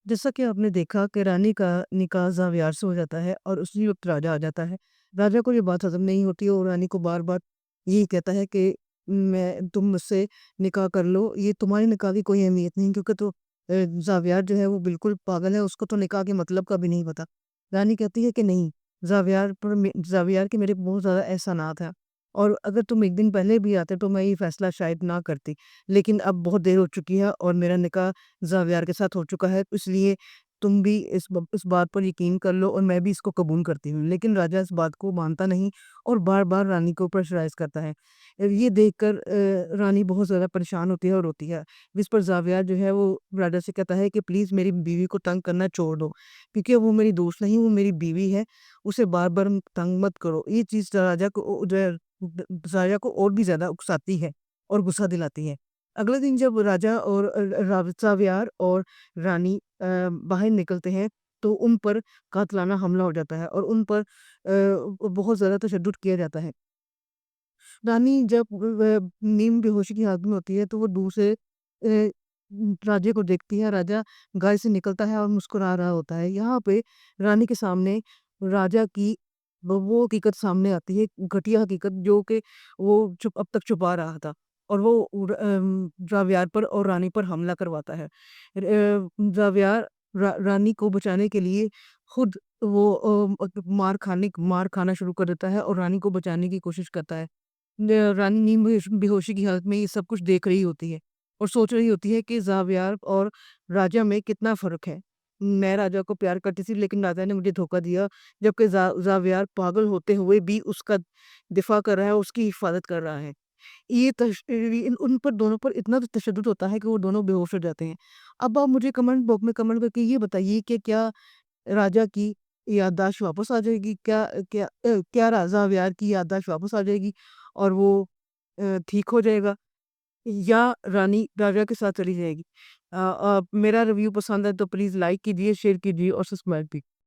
जैसा कि आपने देखा कि रानी का निकाह ज़ावियार से हो जाता है और उसी वक़्त राजा आ जाता है। राजा को ये बात हज़म नहीं होती और रानी को बार-बार यही कहता है कि तुम मुझसे निकाह कर लो, ये तुम्हारे निकाह की कोई अहमियत नहीं क्योंकि ज़ावियार जो है वो बिल्कुल पागल है, उसको तो निकाह के मतलब का भी नहीं पता। रानी कहती है कि नहीं, ज़ावियार के मेरे बहुत ज़्यादा एहसानात हैं और अगर तुम 1 दिन पहले भी आते तो मैं ये फ़ैसला शायद ना करती। लेकिन अब बहुत देर हो चुकी है और मेरा निकाह ज़ावियार के साथ हो चुका है, इसलिए तुम भी इस बात पर यकीन कर लो और मैं भी इसको कबूल करती हूँ। लेकिन राजा इस बात को मानता नहीं और बार-बार रानी को प्रेशराइज़ करता है। ये देखकर रानी बहुत ज़्यादा परेशान होती है और रोती है। जिस पर ज़ावियार जो है वो राजा से कहता है कि प्लीज़ मेरी बीवी को तंग करना छोड़ दो, क्योंकि वो मेरी दोस्त नहीं, वो मेरी बीवी है, उसे बार-बार तंग मत करो। ये चीज़ राजा को जो है ज़ाया को और भी ज़्यादा उकसाती है और गुस्सा दिलाती है। अगले दिन जब राजा और ज़ावियार और रानी बाहर निकलते हैं, तो उन पर कातलाना हमला हो जाता है और उन पर बहुत ज़्यादा तशद्दुद किया जाता है। रानी जब नीम बेहोशी की हालत में होती है, तो वो दूर से राजे को देखती है। राजा गाय से निकलता है और मुस्कुरा रहा होता है। यहाँ पे रानी के सामने राजा की वो हकीकत सामने आती है, घटिया हकीकत जो कि वो अब तक छुपा रहा था और वो जावियार पर और रानी पर हमला करवाता है। जावियार रानी को बचाने के लिए खुद वो मार खाना शुरू कर देता है और रानी को बचाने की कोशिश करता है। रानी नींद बेहोशी की हालत में ये सब कुछ देख रही होती है और सोच रही होती है कि ज़ावियार और राजा में कितना फ़र्क है। मैं राजा को प्यार करती थी लेकिन राजा ने मुझे धोखा दिया, जबकि ज़ावियार पागल होते हुए भी उसका दिफ़ा कर रहा है, उसकी हिफ़ाज़त कर रहा है। ये तश इन उन पर दोनों पर इतना तशद्दुद होता है कि वो दोनों बेहोश हो जाते हैं। अब आप मुझे कमेंट बॉक्स में कमेंट करके ये बताइए कि क्या राजा की याददाश्त वापस आ जाएगी? क्या राज़ा अवयार की याददाश्त वापस आ जाएगी और वो ठीक हो जाएगा या रानी राजा के साथ चली जाएगी? मेरा रिव्यू पसंद है तो प्लीज़ लाइक कीजिए, शेयर कीजिए और सब्सक्राइब भी